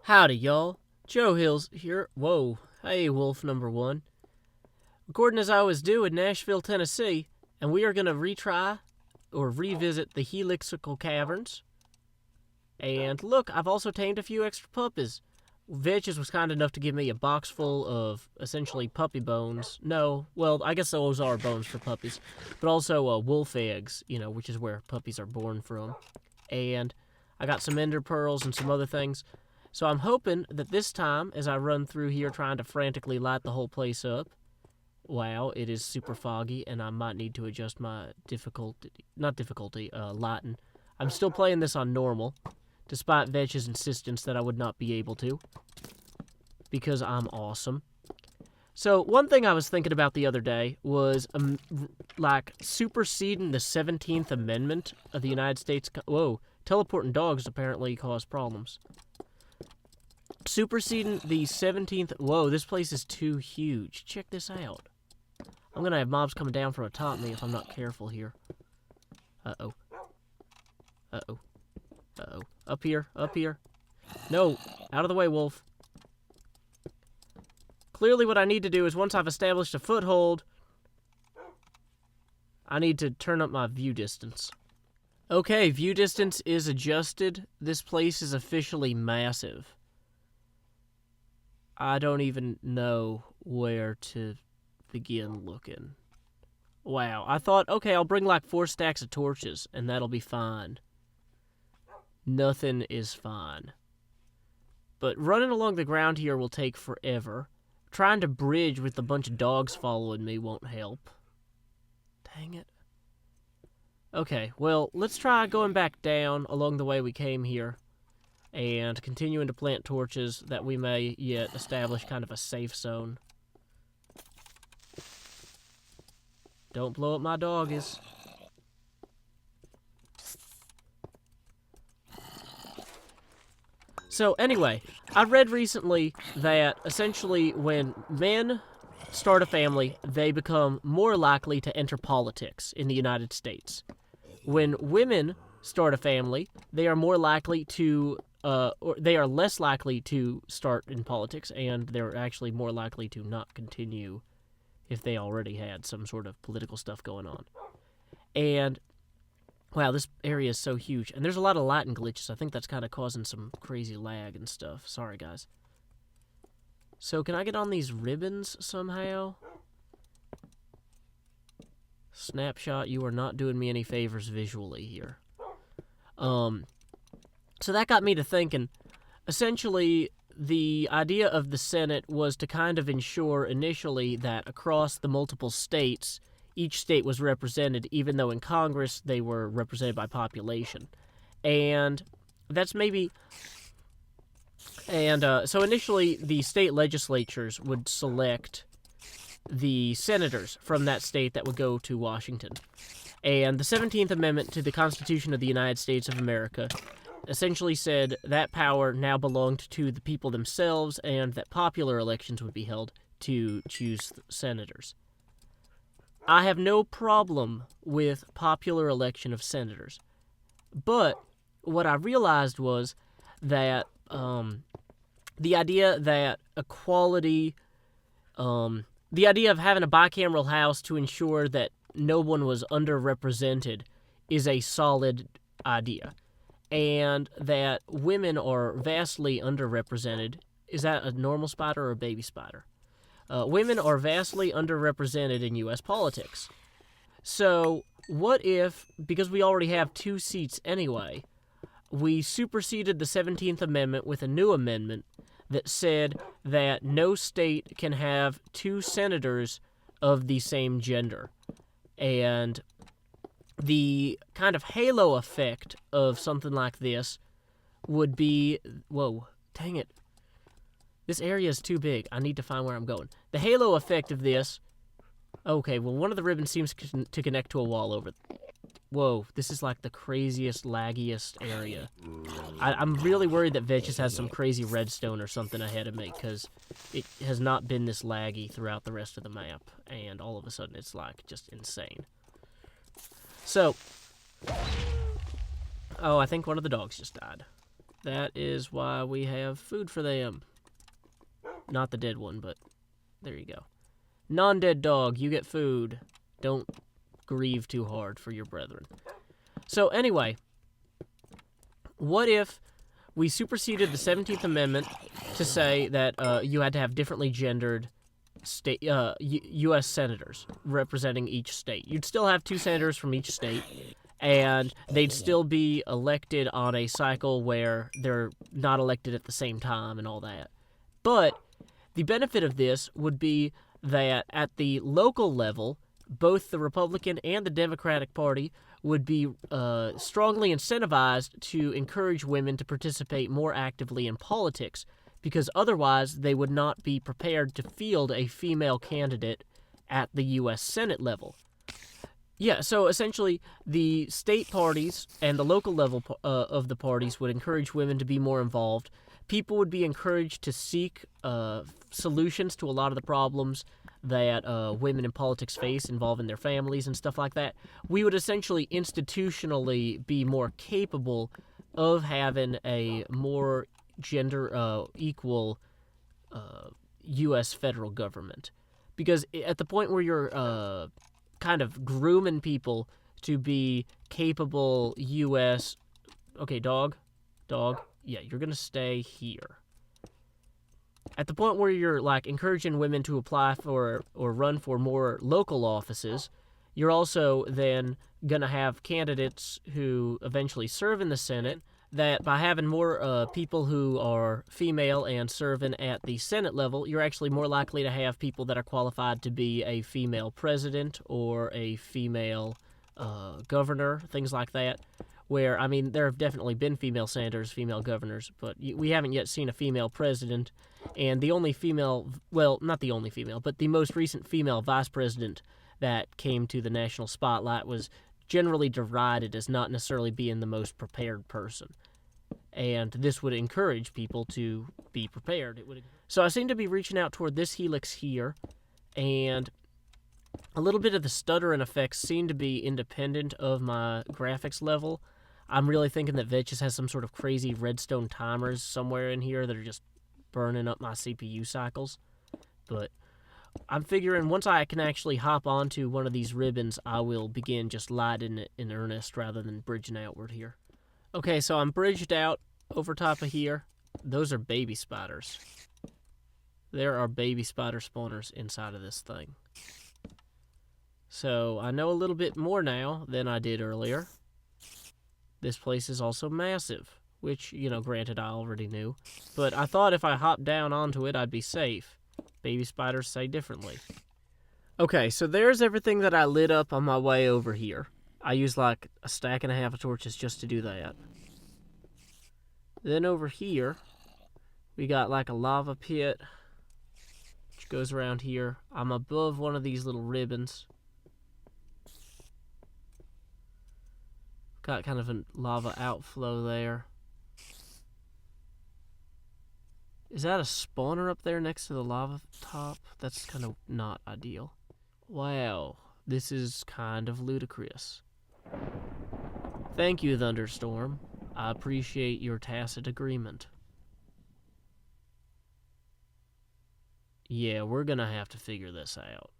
Howdy, y'all. Joe Hills here. Whoa. Hey, Wolf number one. Recording as I always do in Nashville, Tennessee, and we are going to retry or revisit the Helix Caverns. And look, I've also tamed a few extra puppies. Vetches was kind enough to give me a box full of essentially puppy bones. No, well, I guess those are bones for puppies, but also wolf eggs, which is where puppies are born from. And I got some ender pearls and some other things. So I'm hoping that this time, as I run through here trying to frantically light the whole place up, wow, it is super foggy, and I might need to adjust my lighting. I'm still playing this on normal, despite Vetch's insistence that I would not be able to, because I'm awesome. So one thing I was thinking about the other day was, superseding the 17th Amendment of the United States. Whoa, teleporting dogs apparently cause problems. Superseding the 17th... Whoa, this place is too huge. Check this out. I'm gonna have mobs coming down from atop me if I'm not careful here. Uh-oh. Uh-oh. Uh-oh. Up here. Up here. No. Out of the way, wolf. Clearly what I need to do is once I've established a foothold, I need to turn up my view distance. Okay, view distance is adjusted. This place is officially massive. I don't even know where to begin looking. Wow, I thought, okay, I'll bring like 4 stacks of torches, and that'll be fine. Nothing is fine. But running along the ground here will take forever. Trying to bridge with a bunch of dogs following me won't help. Dang it. Okay, well, let's try going back down along the way we came here, and continuing to plant torches that we may yet establish kind of a safe zone. Don't blow up my doggies. So anyway, I read recently that essentially when men start a family, they become more likely to enter politics in the United States. When women start a family, they are more likely to or they are less likely to start in politics, and they're actually more likely to not continue if they already had some sort of political stuff going on. And, wow, this area is so huge. And there's a lot of lighting glitches. I think that's kind of causing some crazy lag and stuff. Sorry, guys. So, can I get on these ribbons somehow? Snapshot, you are not doing me any favors visually here. So that got me to thinking, essentially, the idea of the Senate was to kind of ensure initially that across the multiple states, each state was represented, even though in Congress they were represented by population. And that's maybe... And so initially, the state legislatures would select the senators from that state that would go to Washington. And the 17th Amendment to the Constitution of the United States of America essentially said that power now belonged to the people themselves, and that popular elections would be held to choose senators. I have no problem with popular election of senators, but what I realized was that the idea that equality, the idea of having a bicameral house to ensure that no one was underrepresented is a solid idea. And that women are vastly underrepresented. Is that a normal spider or a baby spider? Women are vastly underrepresented in U.S. politics. So what if, because we already have 2 seats anyway, we superseded the 17th Amendment with a new amendment that said that no state can have 2 senators of the same gender. And the kind of halo effect of something like this would be... Whoa, dang it. This area is too big. I need to find where I'm going. The halo effect of this... Okay, well, one of the ribbons seems to connect to a wall over... Whoa, this is like the craziest, laggiest area. I'm really worried that Vetches has some crazy redstone or something ahead of me, because it has not been this laggy throughout the rest of the map, and all of a sudden it's like just insane. So, oh, I think one of the dogs just died. That is why we have food for them. Not the dead one, but there you go. Non-dead dog, you get food. Don't grieve too hard for your brethren. So anyway, what if we superseded the 17th Amendment to say that you had to have differently gendered state U.S. senators representing each state? You'd still have 2 senators from each state, and they'd still be elected on a cycle where they're not elected at the same time and all that. But the benefit of this would be that at the local level, both the Republican and the Democratic Party would be strongly incentivized to encourage women to participate more actively in politics, because otherwise they would not be prepared to field a female candidate at the U.S. Senate level. Yeah, so essentially the state parties and the local level of the parties would encourage women to be more involved. People would be encouraged to seek solutions to a lot of the problems that women in politics face involving their families and stuff like that. We would essentially institutionally be more capable of having a more gender equal U.S. federal government. Because at the point where you're kind of grooming people to be capable U.S. Okay, dog, yeah, you're going to stay here. At the point where you're like encouraging women to apply for or run for more local offices, you're also then going to have candidates who eventually serve in the Senate, that by having more people who are female and serving at the Senate level, you're actually more likely to have people that are qualified to be a female president or a female governor, things like that. Where, I mean, there have definitely been female senators, female governors, but we haven't yet seen a female president. And the only female, well, not the only female, but the most recent female vice president that came to the national spotlight was generally derided as not necessarily being the most prepared person. And this would encourage people to be prepared. So I seem to be reaching out toward this helix here, and a little bit of the stuttering effects seem to be independent of my graphics level. I'm really thinking that Vetches has some sort of crazy redstone timers somewhere in here that are just burning up my CPU cycles. But I'm figuring once I can actually hop onto one of these ribbons, I will begin just lighting it in earnest rather than bridging outward here. Okay, so I'm bridged out over top of here. Those are baby spiders. There are baby spider spawners inside of this thing. So I know a little bit more now than I did earlier. This place is also massive, which, you know, granted I already knew. But I thought if I hopped down onto it, I'd be safe. Baby spiders say differently. Okay, so there's everything that I lit up on my way over here. I used like a stack and a half of torches just to do that. Then over here, we got like a lava pit, which goes around here. I'm above one of these little ribbons. Got kind of a lava outflow there. Is that a spawner up there next to the lava top? That's kind of not ideal. Wow, this is kind of ludicrous. Thank you, Thunderstorm. I appreciate your tacit agreement. Yeah, we're gonna have to figure this out.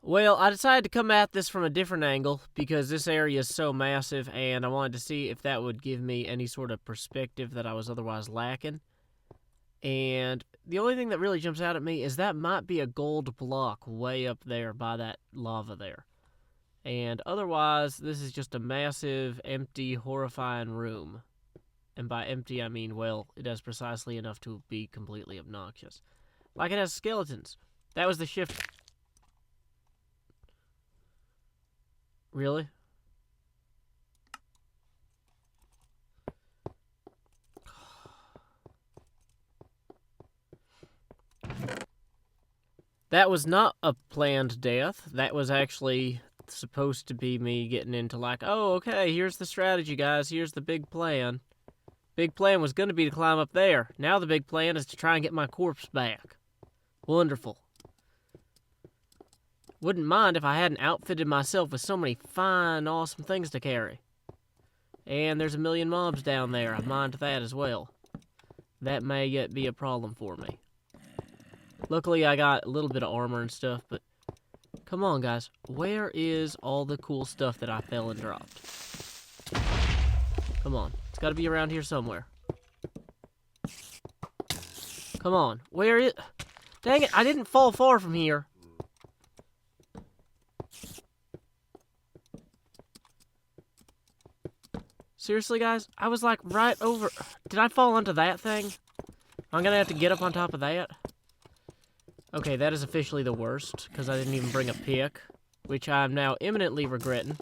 Well, I decided to come at this from a different angle because this area is so massive, and I wanted to see if that would give me any sort of perspective that I was otherwise lacking. And the only thing that really jumps out at me is that might be a gold block way up there by that lava there. And otherwise, this is just a massive, empty, horrifying room. And by empty, I mean, well, it has precisely enough to be completely obnoxious. Like it has skeletons. That was the shift. Really? That was not a planned death. That was actually supposed to be me getting into like, oh, okay, here's the strategy, guys. Here's the big plan. Big plan was going to be to climb up there. Now the big plan is to try and get my corpse back. Wonderful. Wouldn't mind if I hadn't outfitted myself with so many fine, awesome things to carry. And there's a million mobs down there. I mind that as well. That may yet be a problem for me. Luckily, I got a little bit of armor and stuff, but... Come on, guys. Where is all the cool stuff that I fell and dropped? Come on. It's got to be around here somewhere. Come on. Where is... Dang it, I didn't fall far from here. Seriously, guys? I was like right over... Did I fall onto that thing? I'm gonna have to get up on top of that. Okay, that is officially the worst, because I didn't even bring a pick, which I'm now imminently regretting.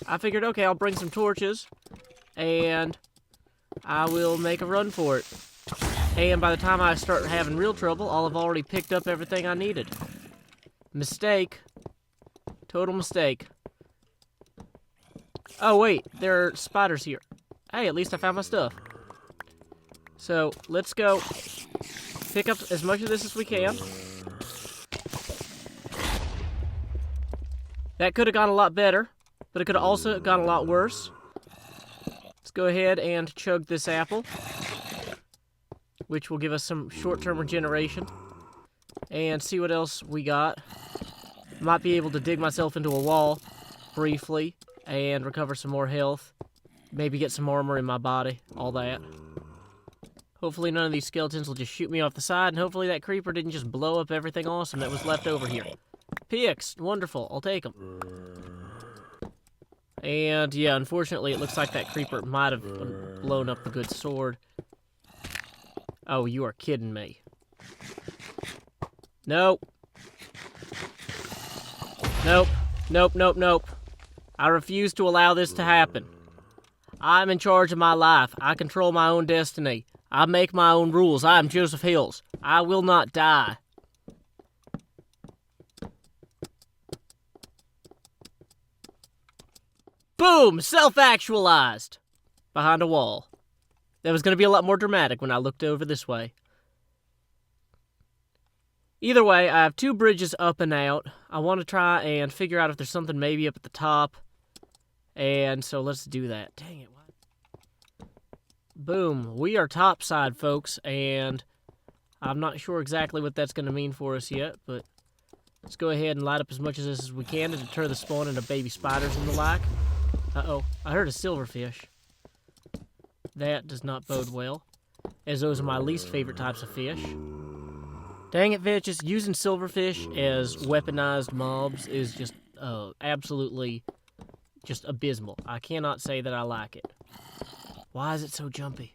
I figured, okay, I'll bring some torches, and I will make a run for it. And by the time I start having real trouble, I'll have already picked up everything I needed. Mistake. Total mistake. Oh, wait, there are spiders here. Hey, at least I found my stuff. So, let's go pick up as much of this as we can. That could have gone a lot better, but it could have also gone a lot worse. Let's go ahead and chug this apple, which will give us some short-term regeneration. And see what else we got. Might be able to dig myself into a wall briefly and recover some more health. Maybe get some armor in my body, all that. Hopefully none of these skeletons will just shoot me off the side, and hopefully that creeper didn't just blow up everything awesome that was left over here. Picks! Wonderful. I'll take them. And, yeah, unfortunately, it looks like that creeper might have blown up the good sword. Oh, you are kidding me. Nope. Nope. Nope, nope, nope. I refuse to allow this to happen. I'm in charge of my life. I control my own destiny. I make my own rules. I am Joseph Hills. I will not die. Boom! Self-actualized! Behind a wall. That was going to be a lot more dramatic when I looked over this way. Either way, I have 2 bridges up and out. I want to try and figure out if there's something maybe up at the top. And so let's do that. Dang it. Boom. We are topside, folks, and I'm not sure exactly what that's going to mean for us yet, but let's go ahead and light up as much of this as we can to deter the spawning of baby spiders and the like. Uh-oh. I heard a silverfish. That does not bode well, as those are my least favorite types of fish. Dang it, bitches. Using silverfish as weaponized mobs is just absolutely just abysmal. I cannot say that I like it. Why is it so jumpy?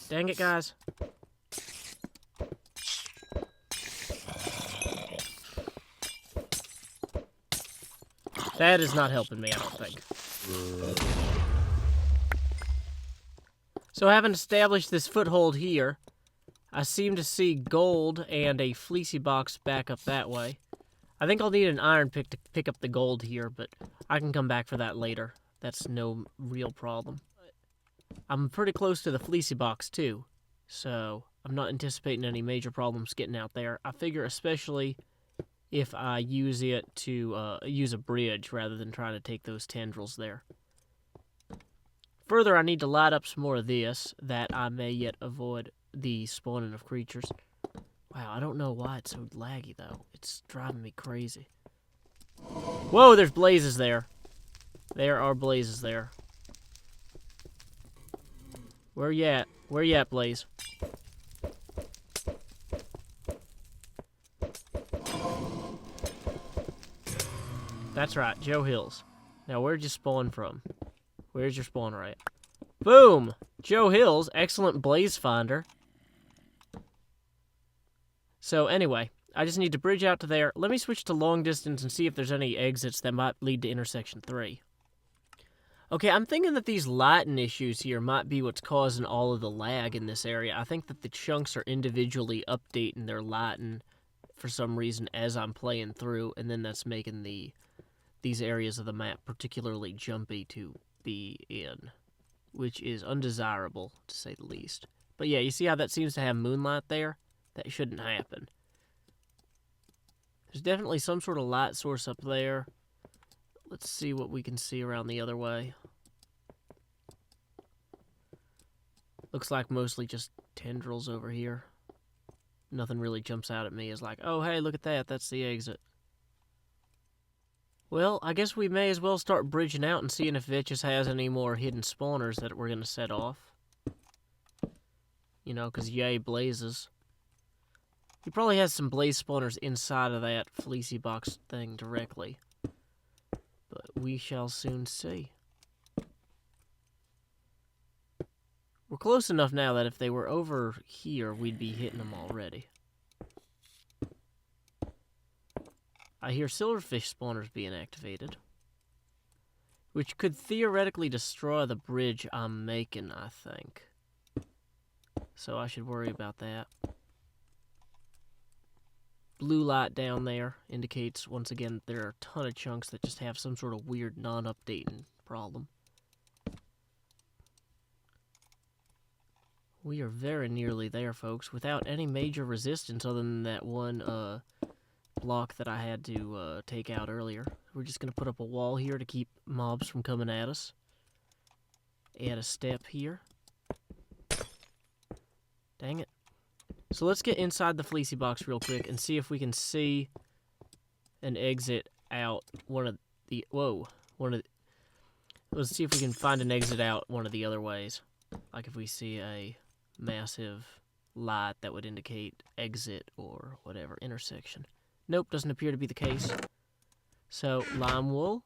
Dang it, guys. That is not helping me, I don't think. So having established this foothold here, I seem to see gold and a fleecy box back up that way. I think I'll need an iron pick to pick up the gold here, but I can come back for that later. That's no real problem. I'm pretty close to the fleecy box, too, so I'm not anticipating any major problems getting out there. I figure especially if I use it to use a bridge rather than trying to take those tendrils there. Further, I need to light up some more of this, that I may yet avoid the spawning of creatures. Wow, I don't know why it's so laggy, though. It's driving me crazy. Whoa, there's blazes there. There are blazes there. Where you at? Where you at, Blaze? That's right, Joe Hills. Now, where'd you spawn from? Where's your spawn at? Boom! Joe Hills, excellent blaze finder. So anyway, I just need to bridge out to there. Let me switch to long distance and see if there's any exits that might lead to intersection 3. Okay, I'm thinking that these lighting issues here might be what's causing all of the lag in this area. I think that the chunks are individually updating their lighting for some reason as I'm playing through, and then that's making these areas of the map particularly jumpy to be in, which is undesirable, to say the least. But yeah, you see how that seems to have moonlight there? That shouldn't happen. There's definitely some sort of light source up there. Let's see what we can see around the other way. Looks like mostly just tendrils over here. Nothing really jumps out at me as like, oh, hey, look at that. That's the exit. Well, I guess we may as well start bridging out and seeing if Vitchus has any more hidden spawners that we're going to set off. You know, because yay, blazes. He probably has some blaze spawners inside of that fleecy box thing directly. But we shall soon see. We're close enough now that if they were over here, we'd be hitting them already. I hear silverfish spawners being activated, which could theoretically destroy the bridge I'm making, I think. So I should worry about that. Blue light down there indicates, once again, there are a ton of chunks that just have some sort of weird non-updating problem. We are very nearly there, folks, without any major resistance other than that one block that I had to take out earlier. We're just going to put up a wall here to keep mobs from coming at us. Add a step here. Dang it. So let's get inside the fleecy box real quick and see if we can see an exit out let's see if we can find an exit out one of the other ways. Like if we see a massive light that would indicate exit or whatever, intersection. Nope, doesn't appear to be the case. So, lime wool.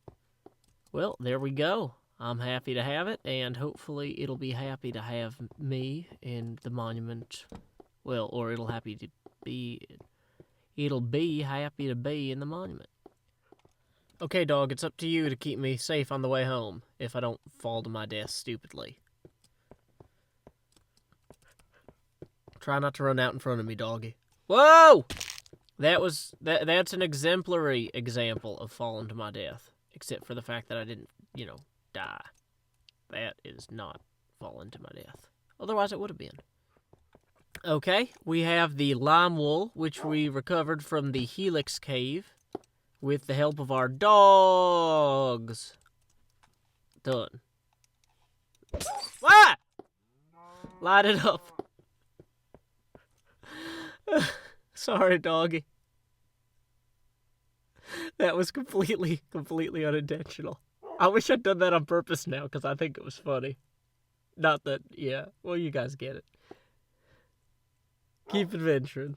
Well, there we go. I'm happy to have it, and hopefully it'll be happy to have me in the monument. Well, or it'll be happy to be in the monument. Okay, dog, it's up to you to keep me safe on the way home if I don't fall to my death stupidly. Try not to run out in front of me, doggy. Whoa! That's an exemplary example of falling to my death. Except for the fact that I didn't, die. That is not falling to my death. Otherwise, it would have been. Okay, we have the lime wool, which we recovered from the Helix Cave with the help of our dogs. Done. Ah! Light it up. Sorry, doggy. That was completely unintentional. I wish I'd done that on purpose now, because I think it was funny. Not that, yeah. Well, you guys get it. Keep adventuring.